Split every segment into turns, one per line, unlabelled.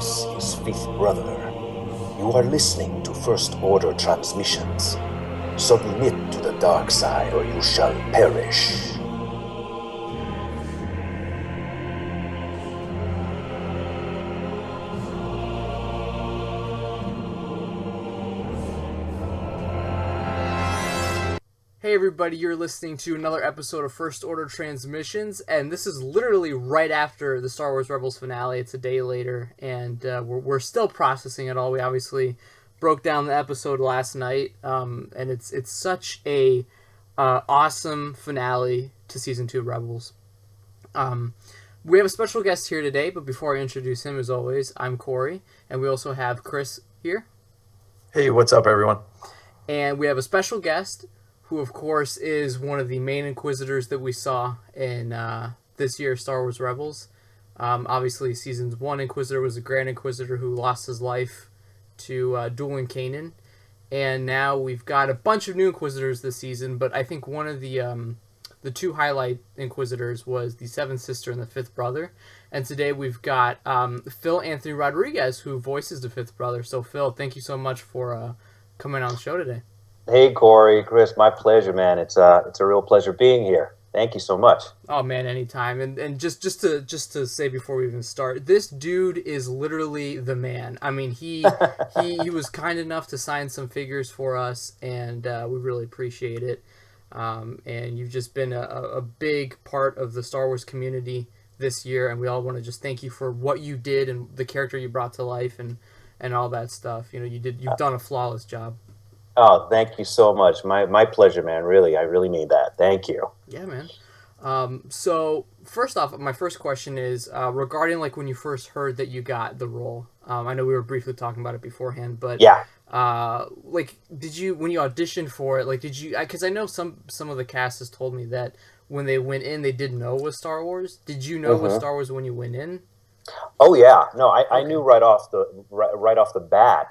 This is Fifth Brother. You are listening to First Order transmissions. Submit to the dark side or you shall perish.
Hey everybody, you're listening to another episode of First Order Transmissions, and this is literally right after the Star Wars Rebels finale. It's a day later, and we're still processing it all. We obviously broke down the episode last night, and it's such a awesome finale to Season 2 Rebels. We have a special guest here today, but before I introduce him, as always, I'm Corey, and we also have Chris here.
Hey, what's up, everyone?
And we have a special guest who, of course, is one of the main Inquisitors that we saw in this year's Star Wars Rebels. Obviously, Season 1 Inquisitor was a Grand Inquisitor who lost his life to dueling Kanan. And now we've got a bunch of new Inquisitors this season, but I think one of the two highlight Inquisitors was the Seventh Sister and the Fifth Brother. And today we've got Phil Anthony Rodriguez, who voices the Fifth Brother. So, Phil, thank you so much for coming on the show today.
Hey, Corey, Chris, my pleasure, man. It's a real pleasure being here. Thank you so much.
Oh man, anytime. And just to say before we even start, this dude is literally the man. I mean, he was kind enough to sign some figures for us, and we really appreciate it. And you've just been a big part of the Star Wars community this year, and we all want to just thank you for what you did and the character you brought to life and all that stuff. You know, you've done a flawless job.
Oh, thank you so much. My pleasure, man. Really, I really mean that. Thank you.
Yeah, man. So first off, my first question is regarding like when you first heard that you got the role. I know we were briefly talking about it beforehand, but
yeah.
Like, did you when you auditioned for it? Like, did you? Because I know some of the cast has told me that when they went in, they didn't know it was Star Wars. Did you know it was Star Wars when you went in?
Oh yeah, no, I knew right off the bat.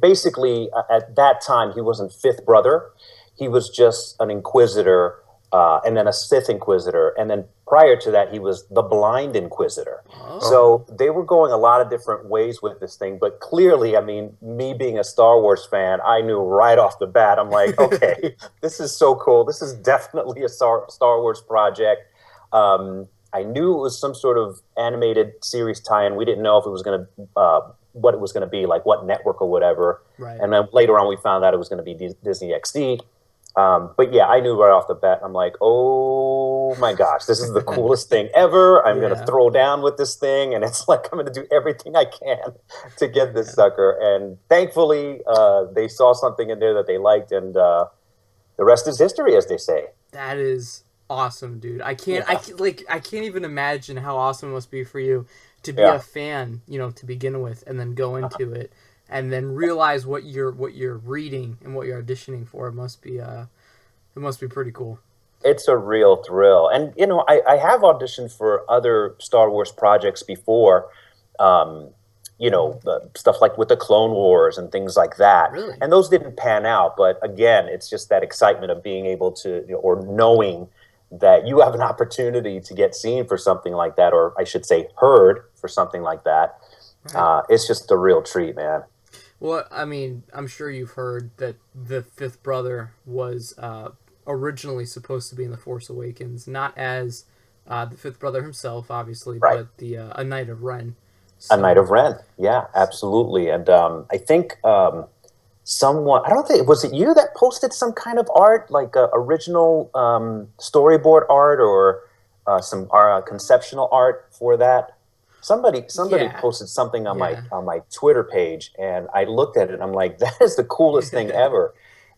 Basically, at that time, he wasn't Fifth Brother; he was just an Inquisitor, and then a Sith Inquisitor, and then prior to that, he was the Blind Inquisitor. Oh. So they were going a lot of different ways with this thing, but clearly, I mean, me being a Star Wars fan, I knew right off the bat. I'm like, okay, this is so cool. This is definitely a Star Wars project. I knew it was some sort of animated series tie-in. We didn't know if it was going to, what it was going to be, like what network or whatever.
Right.
And then later on, we found out it was going to be Disney XD. But yeah, I knew right off the bat. I'm like, oh my gosh, this is the coolest thing ever. I'm going to throw down with this thing, and it's like I'm going to do everything I can to get this sucker. And thankfully, they saw something in there that they liked, and the rest is history, as they say.
That is awesome, dude. I can't even imagine how awesome it must be for you to be a fan, you know, to begin with, and then go into it and then realize what you're reading and what you're auditioning for. It must be pretty cool.
It's a real thrill. And you know, I have auditioned for other Star Wars projects before, you know, stuff like with the Clone Wars and things like that.
Really?
And those didn't pan out, but again, it's just that excitement of being able to, you know, or knowing that you have an opportunity to get seen for something like that, or I should say heard for something like that. Right. It's just a real treat, man.
Well, I mean, I'm sure you've heard that the Fifth Brother was originally supposed to be in The Force Awakens, not as the Fifth Brother himself, obviously,
right.
but a Knight of Ren.
So, a Knight of Ren, yeah, absolutely. And I think someone, I don't think, was it you that posted some kind of art, like original storyboard art or some conceptual art for that? Somebody posted something on my Twitter page, and I looked at it and I'm like, that is the coolest thing ever.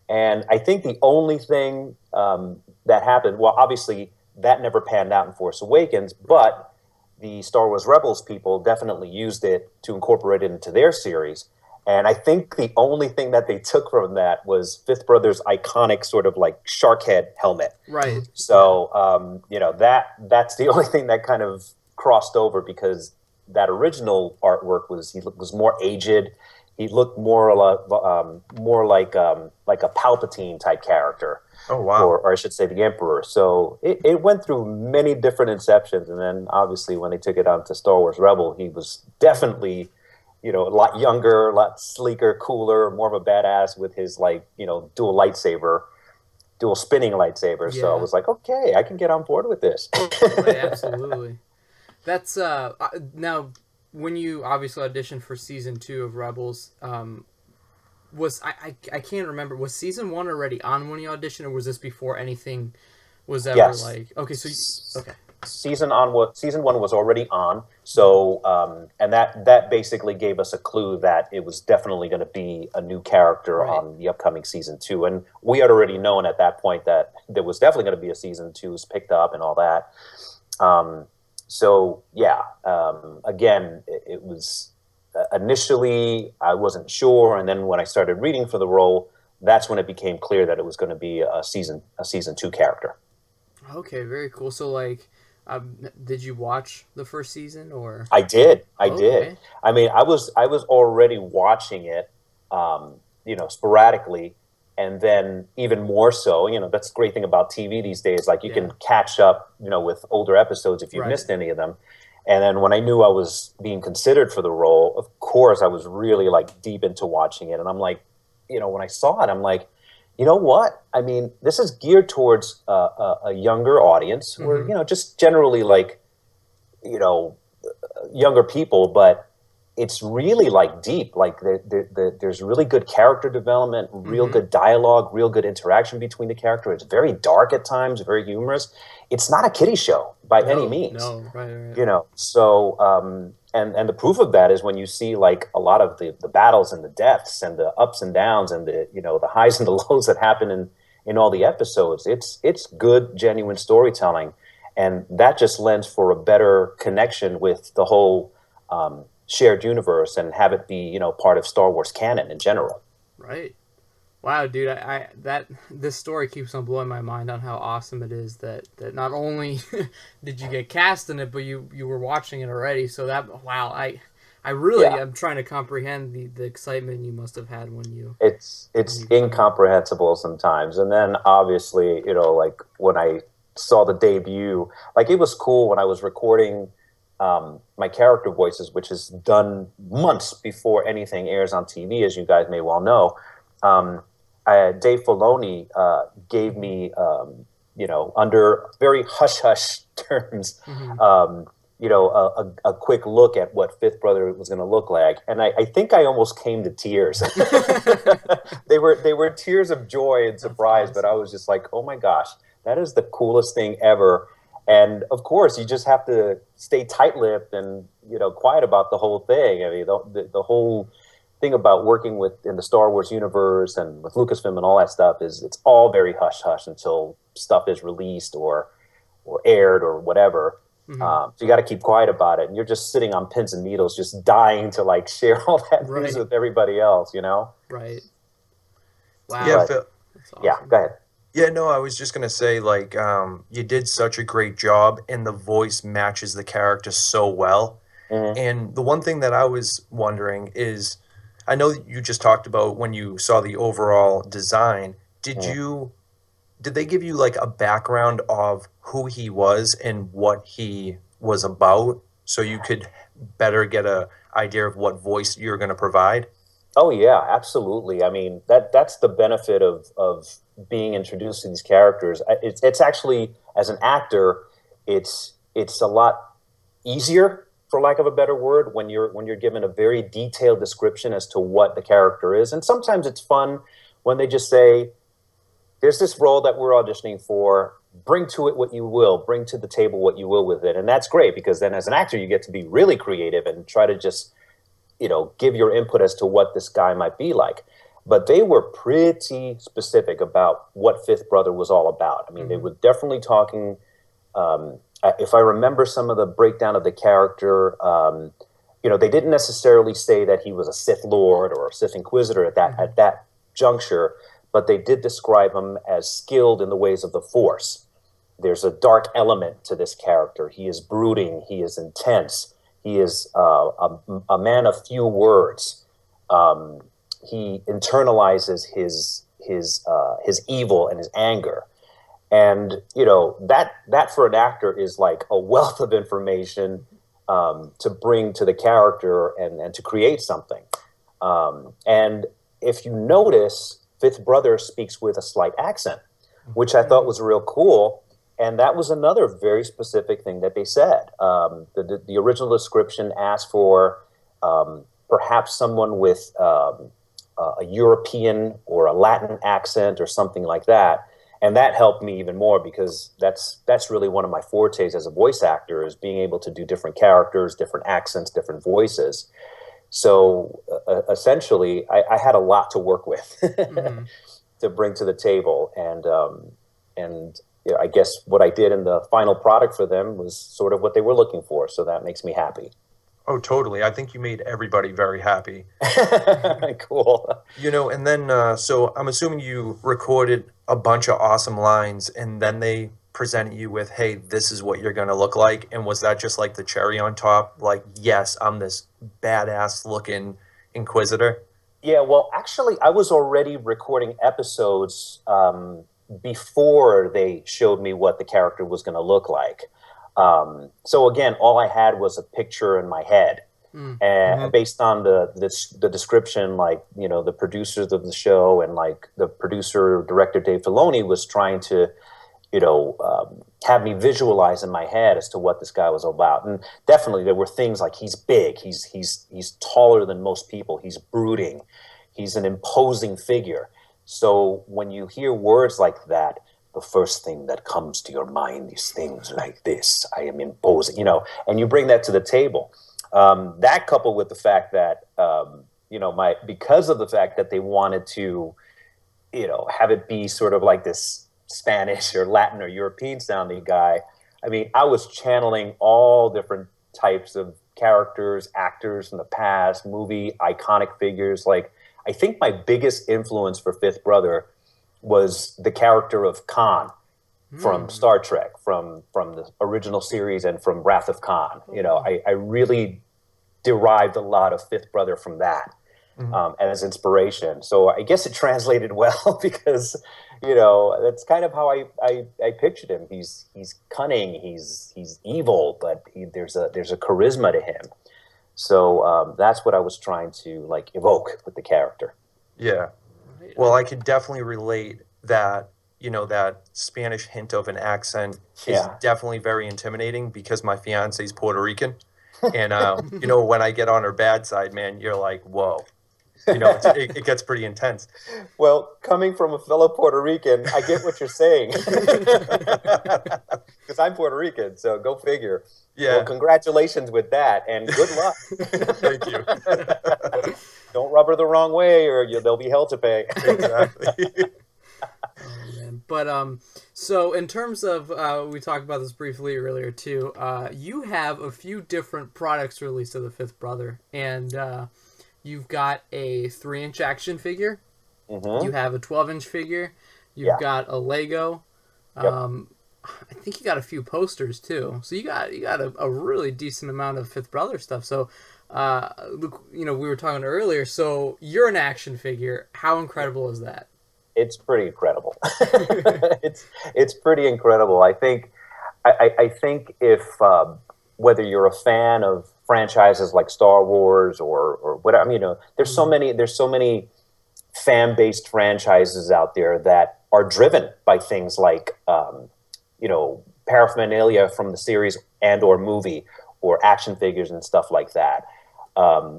And I think the only thing that happened, well, obviously that never panned out in Force Awakens, but the Star Wars Rebels people definitely used it to incorporate it into their series. And I think the only thing that they took from that was Fifth Brother's iconic sort of like shark head helmet.
Right.
So, you know, that's the only thing that kind of crossed over, because that original artwork was more aged. He looked more like a Palpatine type character,
Oh wow.
or I should say the Emperor. So it went through many different inceptions, and then obviously when they took it on to Star Wars Rebel, he was definitely, a lot younger, a lot sleeker, cooler, more of a badass with his like, dual spinning lightsaber. So I
Yeah.
was like, okay, I can get on board with this.
Right. Absolutely. That's now when you obviously auditioned for season 2 of Rebels. Was I can't remember. Was season 1 already on when you auditioned, or was this before anything was ever
Yes.
like? Okay, so okay,
Season one was already on, so and that basically gave us a clue that it was definitely going to be a new character
right.
on the upcoming season two, and we had already known at that point that there was definitely going to be a season two was picked up and all that. Um, so yeah, again, it was initially I wasn't sure, and then when I started reading for the role, that's when it became clear that it was going to be a season two character.
Okay, very cool. So like, did you watch the first season or?
I did. I did.
Okay.
I mean, I was already watching it, sporadically, and then even more so. That's the great thing about TV these days. Like you
Yeah.
can catch up, with older episodes if you've
Right.
missed any of them. And then when I knew I was being considered for the role, of course, I was really like deep into watching it. And I'm like, when I saw it, I'm like, you know what? I mean, this is geared towards a younger audience, or
Mm-hmm.
just generally like, you know younger people, but it's really like deep. Like there's really good character development, real
Mm-hmm.
good dialogue, real good interaction between the character. It's very dark at times, very humorous. It's not a kiddie show by any
No.
means,
No. Right. Right.
So and the proof of that is when you see like a lot of the battles and the deaths and the ups and downs and the highs and the lows that happen in all the episodes. It's good, genuine storytelling, and that just lends for a better connection with the whole shared universe and have it be part of Star Wars canon in general.
Right. Wow, dude, I that this story keeps on blowing my mind on how awesome it is that not only did you get cast in it, but you were watching it already. So that wow, I really
Yeah,
am trying to comprehend the excitement you must have had when
it's
you got it.
incomprehensible sometimes, and then obviously like when I saw the debut, like it was cool when I was recording my character voices, which is done months before anything airs on TV, as you guys may well know. um, Dave Filoni gave me, under very hush hush terms,
Mm-hmm.
a quick look at what Fifth Brother was going to look like, and I think I almost came to tears. They were tears of joy and
That's
surprise, but I
awesome.
was just like, oh my gosh, that is the coolest thing ever. And of course, you just have to stay tight-lipped and quiet about the whole thing. I mean, the whole thing about working with in the Star Wars universe and with Lucasfilm and all that stuff is it's all very hush hush until stuff is released or aired or whatever.
Mm-hmm.
So you got to keep quiet about it, and you're just sitting on pins and needles, just dying to like share all that news
Right.
with everybody else.
Right.
Yeah,
Wow.
But
Phil.
That's
yeah,
awesome.
go ahead.
Yeah, no, I was just gonna say, like, you did such a great job, and the voice matches the character so well.
Hmm.
And the one thing that I was wondering is, I know that you just talked about when you saw the overall design. Did
Hmm.
you, did they give you like a background of who he was and what he was about, so you could better get a idea of what voice you're gonna provide?
Oh yeah, absolutely. I mean that's the benefit of being introduced to these characters. It's actually, as an actor, it's a lot easier, for lack of a better word, when you're given a very detailed description as to what the character is. And sometimes it's fun when they just say, there's this role that we're auditioning for, bring to it what you will, bring to the table what you will with it. And that's great, because then as an actor you get to be really creative and try to just give your input as to what this guy might be like. But they were pretty specific about what Fifth Brother was all about. I mean, they
Mm-hmm.
were definitely talking. If I remember some of the breakdown of the character, they didn't necessarily say that he was a Sith Lord or a Sith Inquisitor at that
Mm-hmm.
at that juncture, but they did describe him as skilled in the ways of the Force. There's a dark element to this character. He is brooding. He is intense. He is a man of few words. he internalizes his evil and his anger. And that for an actor is like a wealth of information to bring to the character and to create something. And if you notice, Fifth Brother speaks with a slight accent, which I thought was real cool. And that was another very specific thing that they said. The original description asked for perhaps someone with a European or a Latin accent or something like that. And that helped me even more because that's really one of my fortes as a voice actor, is being able to do different characters, different accents, different voices. So essentially, I had a lot to work with to bring to the table, and I guess what I did in the final product for them was sort of what they were looking for. So that makes me happy.
Oh, totally. I think you made everybody very happy.
Cool.
And then, so I'm assuming you recorded a bunch of awesome lines and then they presented you with, hey, this is what you're going to look like. And was that just like the cherry on top? Like, yes, I'm this badass looking Inquisitor.
Yeah, well, actually, I was already recording episodes before they showed me what the character was going to look like. So again, all I had was a picture in my head, and based on the description, like the producers of the show and like the producer director Dave Filoni was trying to, have me visualize in my head as to what this guy was about. And definitely there were things like he's big, he's taller than most people, he's brooding, he's an imposing figure. So when you hear words like that, the first thing that comes to your mind is things like this. I am imposing, and you bring that to the table. That coupled with the fact that, because of the fact that they wanted to, have it be sort of like this Spanish or Latin or European sounding guy. I mean, I was channeling all different types of characters, actors from the past, movie, iconic figures. Like, I think my biggest influence for Fifth Brother was the character of Khan from Star Trek, from the original series and from Wrath of Khan. I really derived a lot of Fifth Brother from that as inspiration. So I guess it translated well because, that's kind of how I pictured him. He's cunning, he's evil, but there's a charisma to him. So that's what I was trying to like evoke with the character.
Yeah. Well, I could definitely relate that, that Spanish hint of an accent is definitely very intimidating because my fiance is Puerto Rican. And, when I get on her bad side, man, you're like, whoa, it gets pretty intense.
Well, coming from a fellow Puerto Rican, I get what you're saying. Because I'm Puerto Rican, so go figure.
Yeah.
Well, congratulations with that, and good luck.
Thank you.
Don't rub her the wrong way, or there'll be hell to pay.
Exactly.
Oh, man. But so in terms of we talked about this briefly earlier too. You have a few different products released of the Fifth Brother, and you've got a 3-inch action figure. You have a 12-inch figure. You've got a Lego. I think you got a few posters too. So you got a really decent amount of Fifth Brother stuff. So, Luke, we were talking earlier. So you're an action figure. How incredible is that?
It's pretty incredible. it's pretty incredible. I think if whether you're a fan of franchises like Star Wars or whatever, there's so many fan-based franchises out there that are driven by things like paraphernalia from the series and or movie or action figures and stuff like that.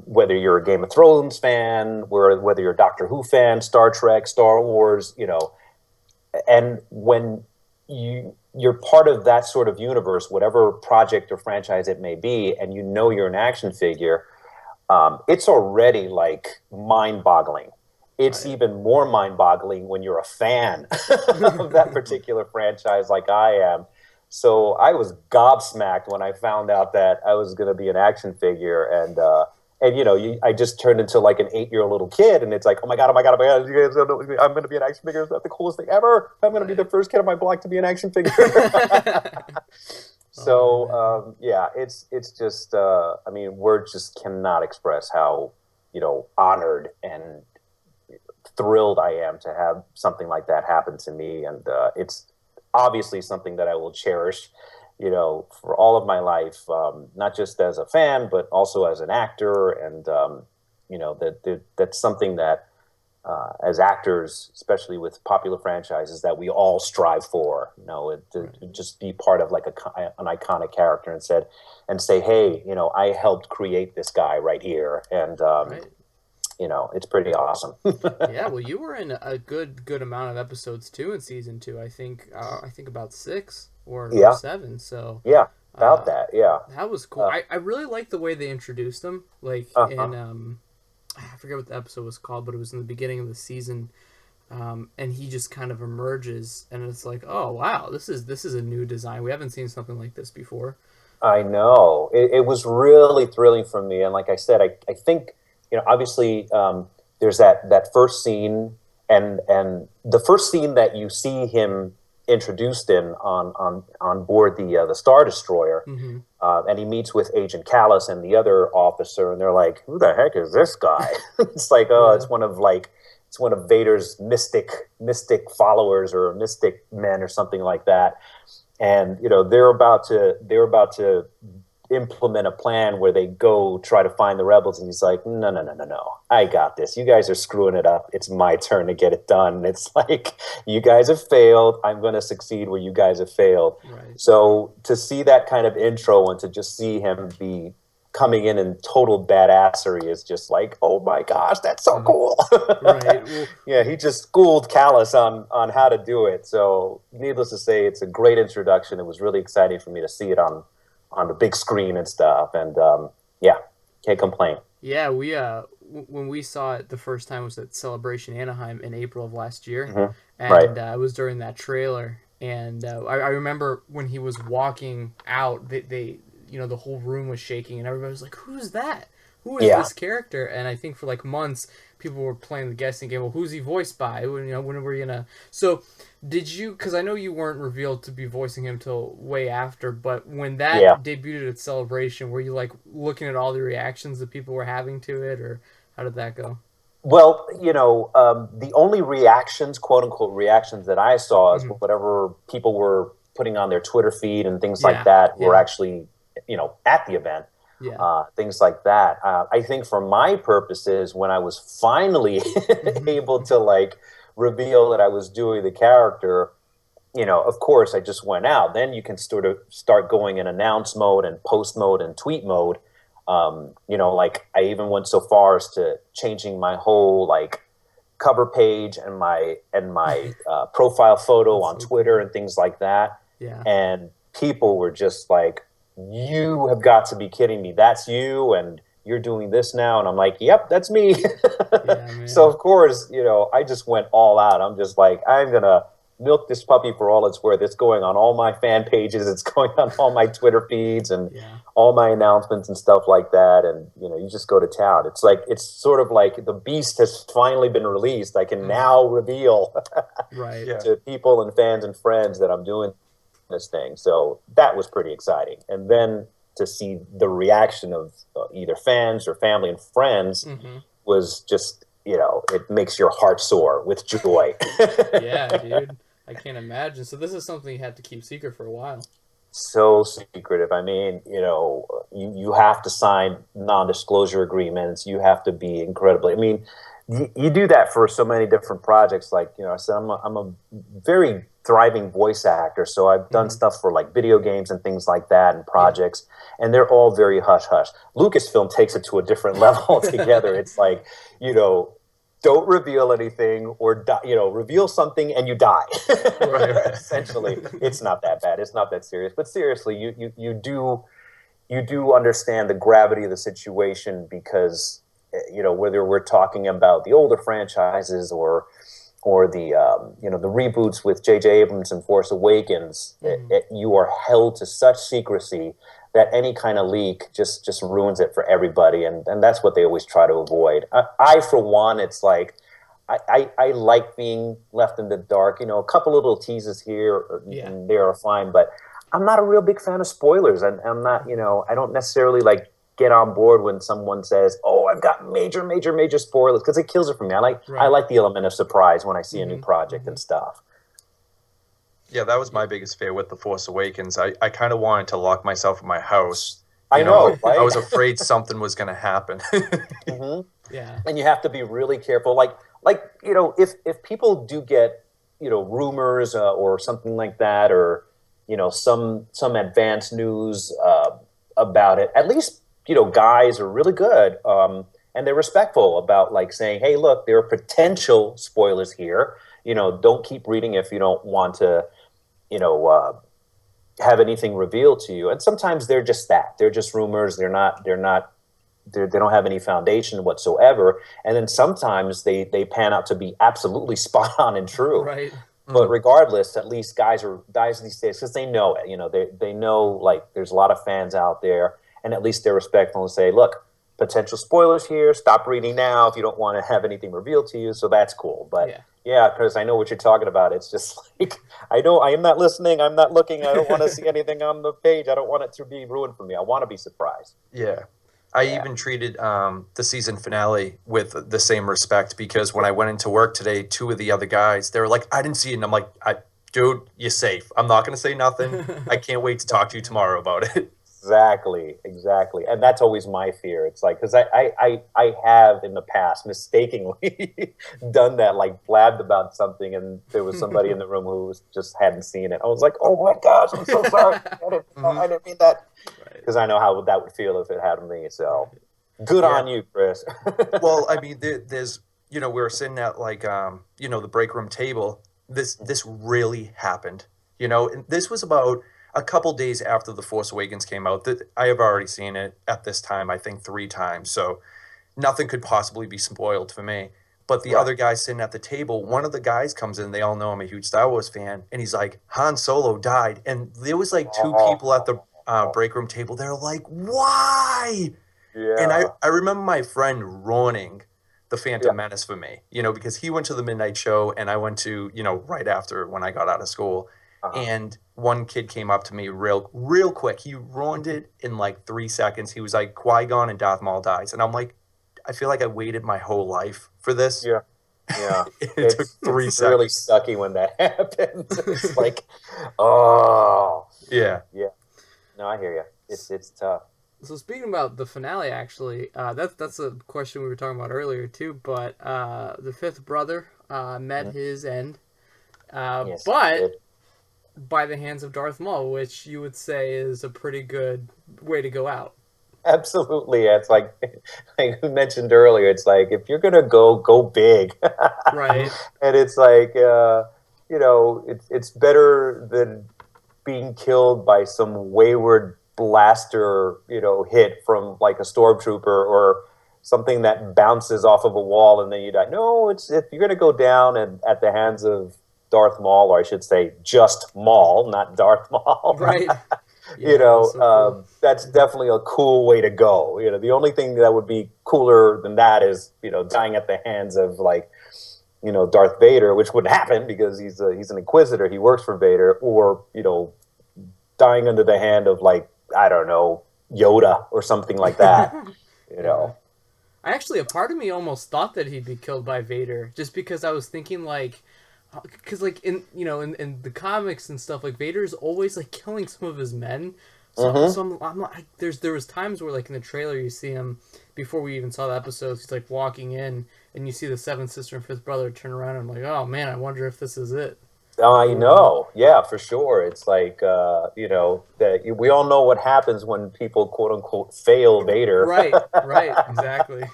Whether you're a Game of Thrones fan, whether you're a Doctor Who fan, Star Trek, Star Wars, and when you're part of that sort of universe, whatever project or franchise it may be, and you're an action figure, it's already like mind-boggling. It's even more mind-boggling when you're a fan of that particular franchise like I am. So I was gobsmacked when I found out that I was going to be an action figure, and I just turned into like an 8-year-old little kid, and it's like, oh my god, I'm going to be an action figure. Is that the coolest thing ever? I'm going to be the first kid on my block to be an action figure. So it's just words just cannot express how honored and thrilled I am to have something like that happen to me. And it's obviously something that I will cherish, for all of my life, not just as a fan, but also as an actor. And, that's something that, as actors, especially with popular franchises, that we all strive for, to just be part of like an iconic character and say, hey, I helped create this guy right here. And, it's pretty awesome.
Yeah, well, you were in a good amount of episodes too in season 2. I think about 6 or 7. So
yeah, about that. Yeah,
that was cool. I really liked the way they introduced them. Like in I forget what the episode was called, but it was in the beginning of the season. And he just kind of emerges, and it's like, oh wow, this is a new design. We haven't seen something like this before.
I know. It was really thrilling for me, and like I said, I think obviously, there's that first scene, and the first scene that you see him introduced in on board the Star Destroyer, and he meets with Agent Callus and the other officer, and they're like, "Who the heck is this guy?" It's like, oh, it's one of Vader's mystic followers or mystic men or something like that, and they're about to implement a plan where they go try to find the rebels, and he's like, no, I got this, you guys are screwing it up, it's my turn to get it done. And it's like, you guys have failed, I'm going to succeed where you guys have failed.
Right.
So to see that kind of intro and to just see him be coming in total badassery is just like, oh my gosh, that's so cool.
Right. Well,
yeah, he just schooled Callus on how to do it. So needless to say, it's a great introduction. It was really exciting for me to see it on the big screen and stuff, and yeah, can't complain.
Yeah, we when we saw it the first time was at Celebration Anaheim in April of last year, and it was during that trailer. And I remember when he was walking out, they the whole room was shaking, and everybody was like, "Who's that? Who is this character?" And I think for like months, people were playing the guessing game. Well, who's he voiced by? When were you gonna? So, did you? Because I know you weren't revealed to be voicing him till way after. But when that debuted at Celebration, were you like looking at all the reactions that people were having to it, or how did that go?
Well, the only reactions, quote unquote reactions, that I saw is whatever people were putting on their Twitter feed and things like that were actually, at the event. Things like that. I think for my purposes, when I was finally able to like reveal that I was doing the character, of course I just went out. Then you can sort of start going in announce mode and post mode and tweet mode. Like I even went so far as to changing my whole like cover page and my profile photo on Twitter and things like that.
Yeah.
And people were just like, you have got to be kidding me. That's you, and you're doing this now. And I'm like, yep, that's me. So of course, I just went all out. I'm just like, I'm going to milk this puppy for all it's worth. It's going on all my fan pages. It's going on all my Twitter feeds and all my announcements and stuff like that. And, you just go to town. It's like, it's sort of like the beast has finally been released. I can now reveal to people and fans and friends that I'm doing this thing. So that was pretty exciting. And then to see the reaction of either fans or family and friends was just, it makes your heart soar with joy.
Yeah, dude. I can't imagine. So this is something you had to keep secret for a while.
So secretive. I mean, you have to sign non-disclosure agreements. You have to be incredibly, I mean, you do that for so many different projects. Like, I said, I'm a very thriving voice actor. So I've done stuff for like video games and things like that and projects, and they're all very hush hush. Lucasfilm takes it to a different level altogether. It's like, don't reveal anything or reveal something and you die. Essentially, it's not that bad. It's not that serious. But seriously, you do understand the gravity of the situation because, whether we're talking about the older franchises or the the reboots with J.J. Abrams and Force Awakens, you are held to such secrecy that any kind of leak just ruins it for everybody, and that's what they always try to avoid. I for one, it's like I like being left in the dark. A couple little teases here and there are fine, but I'm not a real big fan of spoilers, and I'm not, I don't necessarily like get on board when someone says, "Oh, I've got major, major, major spoilers," because it kills it for me. I like the element of surprise when I see a new project and stuff.
Yeah, that was my biggest fear with The Force Awakens. I kind of wanted to lock myself in my house.
I know, right?
I was afraid something was going to happen.
Mm-hmm.
Yeah.
And you have to be really careful. Like if people do get rumors or something like that, or some advanced news about it, at least guys are really good, and they're respectful about like saying, hey, look, there are potential spoilers here. Don't keep reading if you don't want to you know have anything revealed to you. And sometimes they're just that. They're just rumors. They don't have any foundation whatsoever. And then sometimes they pan out to be absolutely spot on and true.
Right.
But regardless, at least guys these days, because they know it. They know, like, there's a lot of fans out there, and at least they're respectful and say, look, potential spoilers here. Stop reading now if you don't want to have anything revealed to you. So that's cool. But yeah, because I know what you're talking about. It's just like, I am not listening. I'm not looking. I don't want to see anything on the page. I don't want it to be ruined for me. I want to be surprised.
Yeah. I even treated the season finale with the same respect, because when I went into work today, two of the other guys, they were like, I didn't see it. And I'm like, dude, you're safe. I'm not going to say nothing. I can't wait to talk to you tomorrow about it.
Exactly. And that's always my fear. It's like, because I have in the past mistakenly done that, like blabbed about something, and there was somebody in the room who just hadn't seen it. I was like, oh my gosh, I'm so sorry. I didn't mean that. Because I know how that would feel if it happened to me. So good on you, Chris.
Well, I mean, there's, we were sitting at like, the break room table. This really happened, and this was about a couple days after The Force Awakens came out. That I have already seen it at this time, I think 3 times. So nothing could possibly be spoiled for me. But the other guys sitting at the table, one of the guys comes in, they all know I'm a huge Star Wars fan, and he's like, Han Solo died. And there was like 2 people at the break room table. They're like, why?
Yeah.
And I remember my friend ruining the Phantom Menace for me, because he went to the midnight show and I went to, right after when I got out of school. And one kid came up to me real quick. He ruined it in like 3 seconds. He was like, Qui-Gon and Darth Maul dies. And I'm like, I feel like I waited my whole life for this.
Yeah.
It took 3
it's
seconds.
really sucky when that happens. It's like, oh.
Yeah.
No, I hear you. It's tough.
So speaking about the finale, actually, that's a question we were talking about earlier too. But the fifth brother met his end, but by the hands of Darth Maul, which you would say is a pretty good way to go out.
Absolutely, it's like we mentioned earlier. It's like, if you're gonna go big,
right?
And it's like it's better than being killed by some wayward blaster, hit from like a stormtrooper or something that bounces off of a wall and then you die. No, if you're going to go down and at the hands of Darth Maul, or I should say just Maul, not Darth Maul.
Right. Yeah, cool.
That's definitely a cool way to go. The only thing that would be cooler than that is, dying at the hands of like, Darth Vader, which wouldn't happen because he's an Inquisitor. He works for Vader, or, dying under the hand of like, I don't know, Yoda or something like that.
I actually, a part of me almost thought that he'd be killed by Vader, just because I was thinking like, because like in the comics and stuff, like Vader's always like killing some of his men. So I'm not. There was times where like in the trailer you see him, before we even saw the episodes, he's like walking in and you see the seventh sister and fifth brother turn around, and I'm like, oh man, I wonder if this is it.
I know, yeah, for sure. It's like, that we all know what happens when people quote unquote fail Vader.
Right, exactly.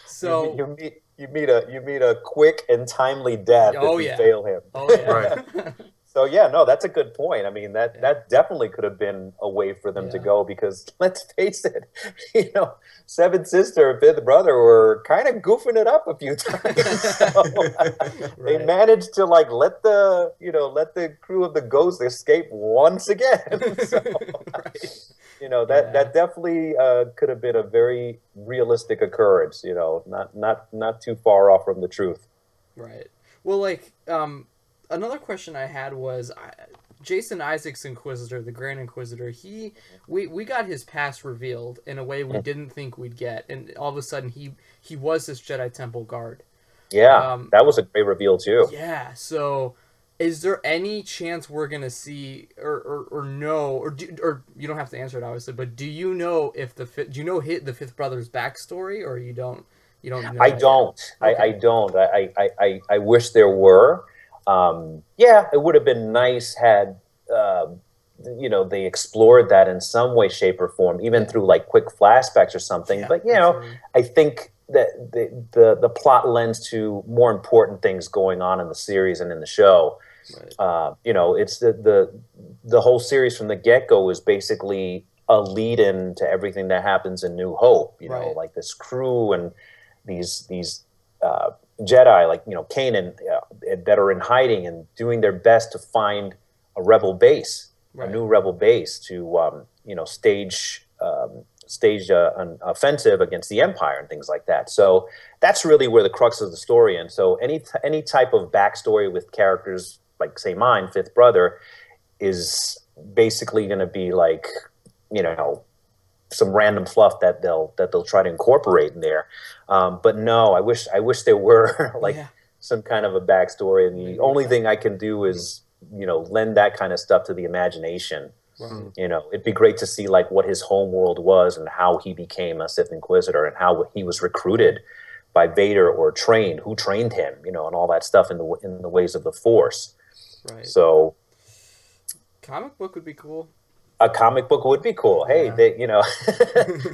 So
you meet a quick and timely death if you fail him.
Oh yeah,
right.
So yeah, no, that's a good point. I mean, that definitely could have been a way for them to go, because let's face it, seventh sister and fifth brother were kind of goofing it up a few times. So they managed to like let the crew of the Ghost escape once again. So, that definitely could have been a very realistic occurrence. Not too far off from the truth.
Right. Well, like another question I had was, Jason Isaac's Inquisitor, the Grand Inquisitor, we got his past revealed in a way we didn't think we'd get, and all of a sudden he was this Jedi Temple guard.
Yeah, that was a great reveal too.
Yeah, so is there any chance we're gonna see or know or you don't have to answer it obviously, but do you know if the Fifth Brother's backstory, or you don't know?
I don't. Okay. I don't. I wish there were. Yeah, it would have been nice had they explored that in some way, shape, or form, even through like quick flashbacks or something. Yeah, but absolutely. I think that the plot lends to more important things going on in the series and in the show. Right. It's the whole series from the get-go is basically a lead-in to everything that happens in New Hope. You know, like this crew and these Jedi, like Kanan, that are in hiding and doing their best to find a rebel base, a new rebel base to stage an offensive against the Empire and things like that. So that's really where the crux of the story is. So any type of backstory with characters like, say, mine, Fifth Brother, is basically going to be like, some random fluff that they'll try to incorporate in there. But no, I wish there were some kind of a backstory. And the only thing I can do is, lend that kind of stuff to the imagination. Right. It'd be great to see like what his home world was and how he became a Sith Inquisitor and how he was recruited by Vader or trained, who trained him, and all that stuff in the ways of the Force. Right. So,
comic book would be cool.
A comic book would be cool. Hey, they,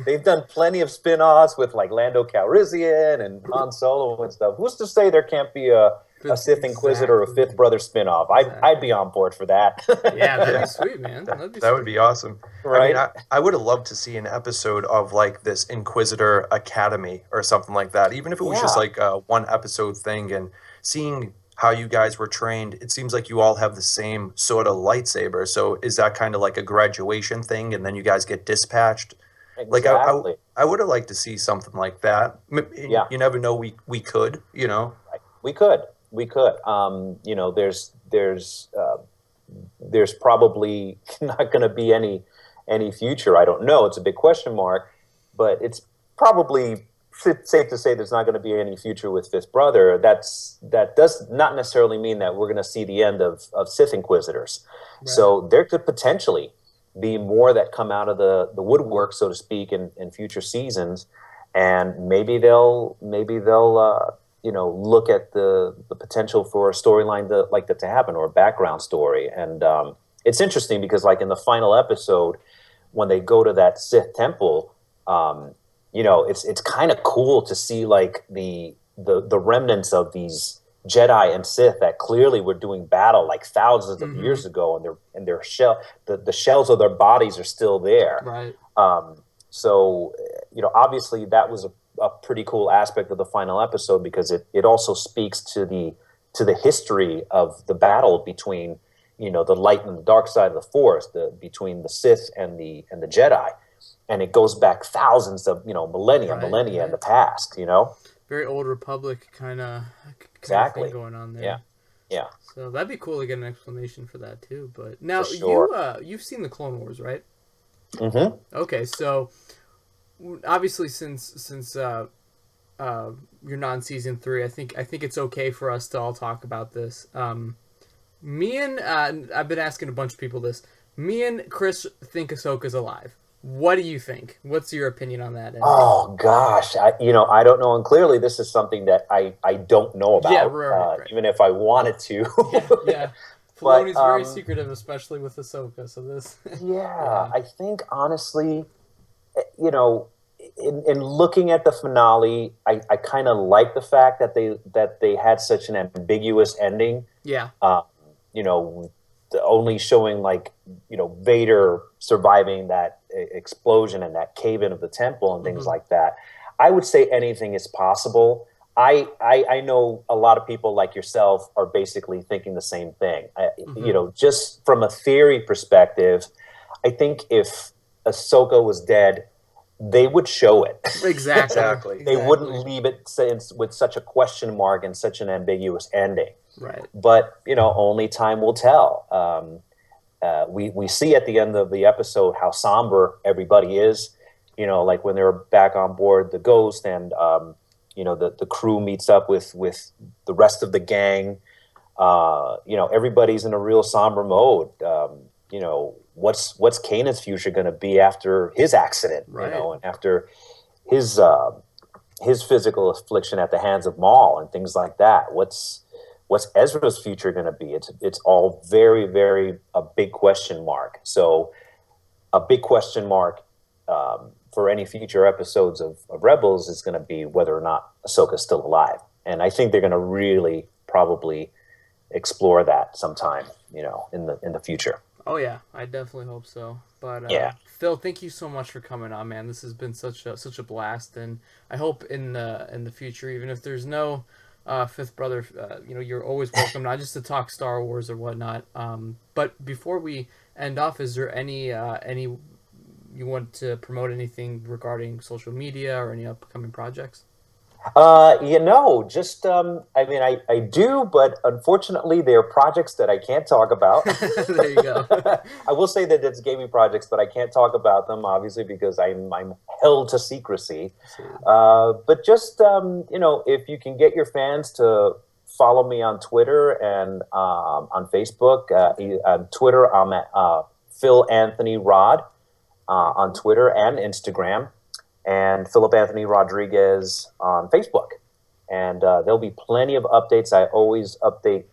they've done plenty of spin-offs with like Lando Calrissian and Han Solo and stuff. Who's to say there can't be a Sith Inquisitor or Fifth Brother spin-off? I'd be on board for that.
Yeah, that'd be sweet, man.
That would be awesome. Right? I mean, I would have loved to see an episode of like this Inquisitor Academy or something like that, even if it was just like a one episode thing, and seeing how you guys were trained. It seems like you all have the same sort of lightsaber. So is that kind of like a graduation thing, and then you guys get dispatched?
Exactly.
Like I would have liked to see something like that. Yeah. You never know. We could.
We could. There's probably not going to be any future. I don't know. It's a big question mark, but it's probably safe to say there's not going to be any future with Fifth Brother. That does not necessarily mean that we're going to see the end of Sith Inquisitors. Right. So there could potentially be more that come out of the woodwork, so to speak, in future seasons, and maybe they'll look at the potential for a storyline like that to happen, or a background story. And it's interesting because like in the final episode, when they go to that Sith temple, it's kind of cool to see like the remnants of these Jedi and Sith that clearly were doing battle like thousands of years ago, and their shell, the shells of their bodies are still there.
Right.
So obviously that was a pretty cool aspect of the final episode, because it also speaks to the history of the battle between the light and the dark side of the Force, between the Sith and the Jedi. And it goes back thousands of, millennia in the past,
Very Old Republic kind of thing going on there.
Yeah.
So that'd be cool to get an explanation for that too. But now you've seen the Clone Wars, right?
Mm-hmm.
Okay, so obviously since you're not in season 3, I think it's okay for us to all talk about this. Me and I've been asking a bunch of people this. Me and Chris think Ahsoka's alive. What do you think? What's your opinion on that?
Oh gosh, I don't know, and clearly this is something that I don't know about.
Yeah, right.
Even if I wanted to.
Yeah. Filoni's very secretive, especially with Ahsoka. So this.
Yeah, I think honestly, in looking at the finale, I kind of like the fact that they had such an ambiguous ending.
Yeah.
Only showing like Vader surviving that explosion and that cave-in of the temple and things like that. I would say anything is possible. I know a lot of people like yourself are basically thinking the same thing. Just from a theory perspective, I think if Ahsoka was dead, they would show it.
Exactly.
They wouldn't leave it with such a question mark and such an ambiguous ending.
Right.
But only time will tell. we see at the end of the episode how somber everybody is. Like when they're back on board the Ghost, and the crew meets up with the rest of the gang. Everybody's in a real somber mode. What's Kanan's future going to be after his accident?
Right.
And after his physical affliction at the hands of Maul and things like that. What's Ezra's future going to be? It's all very, very a big question mark. So a big question mark for any future episodes of Rebels is going to be whether or not Ahsoka's still alive. And I think they're going to really probably explore that sometime, in the future.
Oh yeah, I definitely hope so. But
yeah.
Phil, thank you so much for coming on, man. This has been such a blast, and I hope in the future, even if there's no Fifth Brother, you're always welcome, not just to talk Star Wars or whatnot. But before we end off, is there any you want to promote anything regarding social media or any upcoming projects?
Just I do, but unfortunately there are projects that I can't talk about.
There you go.
I will say that it's gaming projects, but I can't talk about them obviously because I'm held to secrecy. But just if you can get your fans to follow me on Twitter and on Facebook. On Twitter, I'm at Phil Anthony Rod on Twitter and Instagram, and Philip Anthony Rodriguez on Facebook. And there'll be plenty of updates. I always update,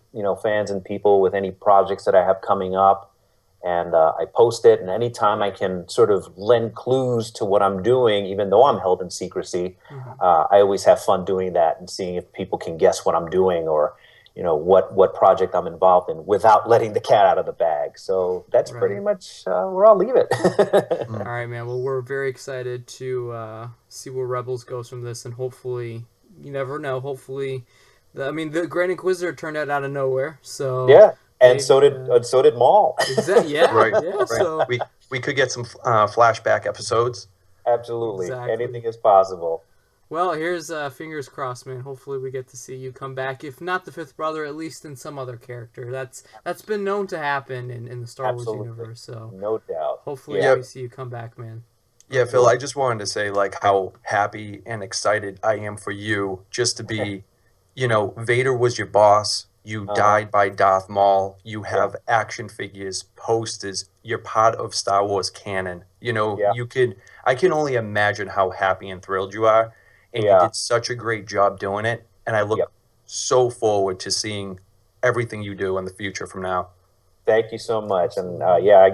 fans and people with any projects that I have coming up. And I post it, and anytime I can sort of lend clues to what I'm doing, even though I'm held in secrecy, I always have fun doing that and seeing if people can guess what I'm doing or, what project I'm involved in without letting the cat out of the bag. So that's pretty much where I'll leave it.
All right, man. Well, we're very excited to see where Rebels goes from this, and hopefully, you never know, hopefully, the Grand Inquisitor turned out of nowhere. So
yeah. And so did Maul.
Exactly. Yeah.
Right.
Yeah.
Right.
So
We could get some flashback episodes.
Absolutely.
Exactly.
Anything is possible.
Well, here's fingers crossed, man. Hopefully we get to see you come back. If not the Fifth Brother, at least in some other character. That's been known to happen in the Star Wars universe. So
no doubt.
Hopefully we see you come back, man.
Yeah, Phil, I just wanted to say how happy and excited I am for you just to be, Vader was your boss. You died by Darth Maul. You have action figures, posters. You're part of Star Wars canon. I can only imagine how happy and thrilled you are. And you did such a great job doing it. And I look so forward to seeing everything you do in the future from now.
Thank you so much. And I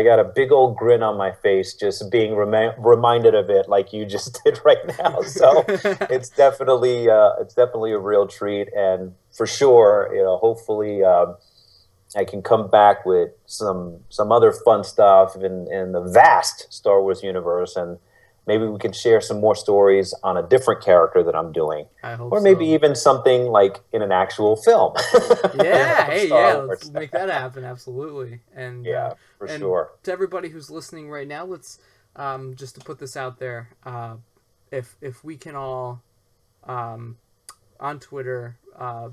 got a big old grin on my face just being reminded of it like you just did right now. So it's definitely a real treat. And for sure, hopefully I can come back with some other fun stuff in the vast Star Wars universe, and maybe we can share some more stories on a different character that I'm doing.
I hope
or maybe even something like in an actual film.
Let's make that happen, absolutely. And
for sure.
To everybody who's listening right now, let's just to put this out there, if we can all on Twitter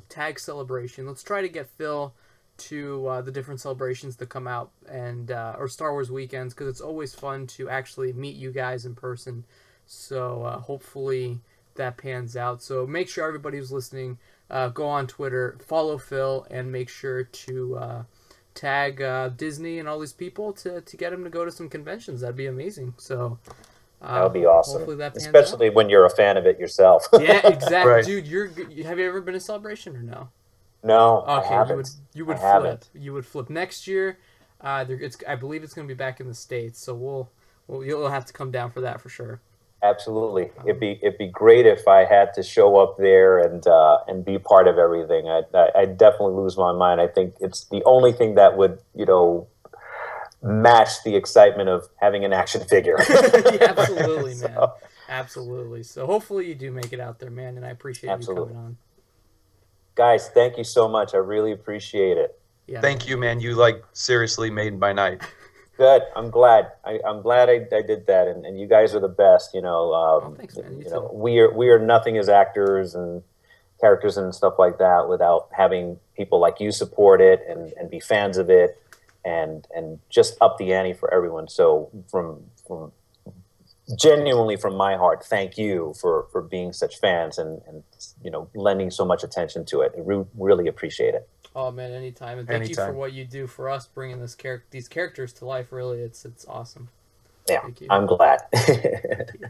tag Celebration, let's try to get Phil to the different celebrations that come out and or Star Wars weekends, because it's always fun to actually meet you guys in person. So hopefully that pans out. So make sure everybody who's listening go on Twitter, follow Phil, and make sure to tag Disney and all these people to get them to go to some conventions. That'd be amazing. So
that would be awesome.
Hopefully that pans
especially
out.
When you're a fan of it yourself.
Yeah, exactly.
Right.
Dude, have you ever been to Celebration or no?
No,
okay,
I haven't.
You would
I
flip.
haven't.
You would flip next year. I believe it's going to be back in the States, so you'll have to come down for that for sure.
Absolutely, it'd be great if I had to show up there and be part of everything. I'd definitely lose my mind. I think it's the only thing that would match the excitement of having an action figure.
Yeah, absolutely, man. Absolutely. So hopefully you do make it out there, man, and I appreciate you coming on.
Guys, thank you so much. I really appreciate it.
Yeah, thank you, man. You seriously made my night.
Good. I'm glad. I'm glad I did that, and you guys are the best.
Thanks, man. You too.
We are nothing as actors and characters and stuff like that without having people like you support it and be fans of it. and just up the ante for everyone. So from genuinely from my heart, thank you for being such fans and lending so much attention to it. Really appreciate it.
Oh man, anytime, and thank you for what you do for us, bringing these characters to life. Really, it's awesome.
Yeah,
Thank you.
I'm glad.
Thank you.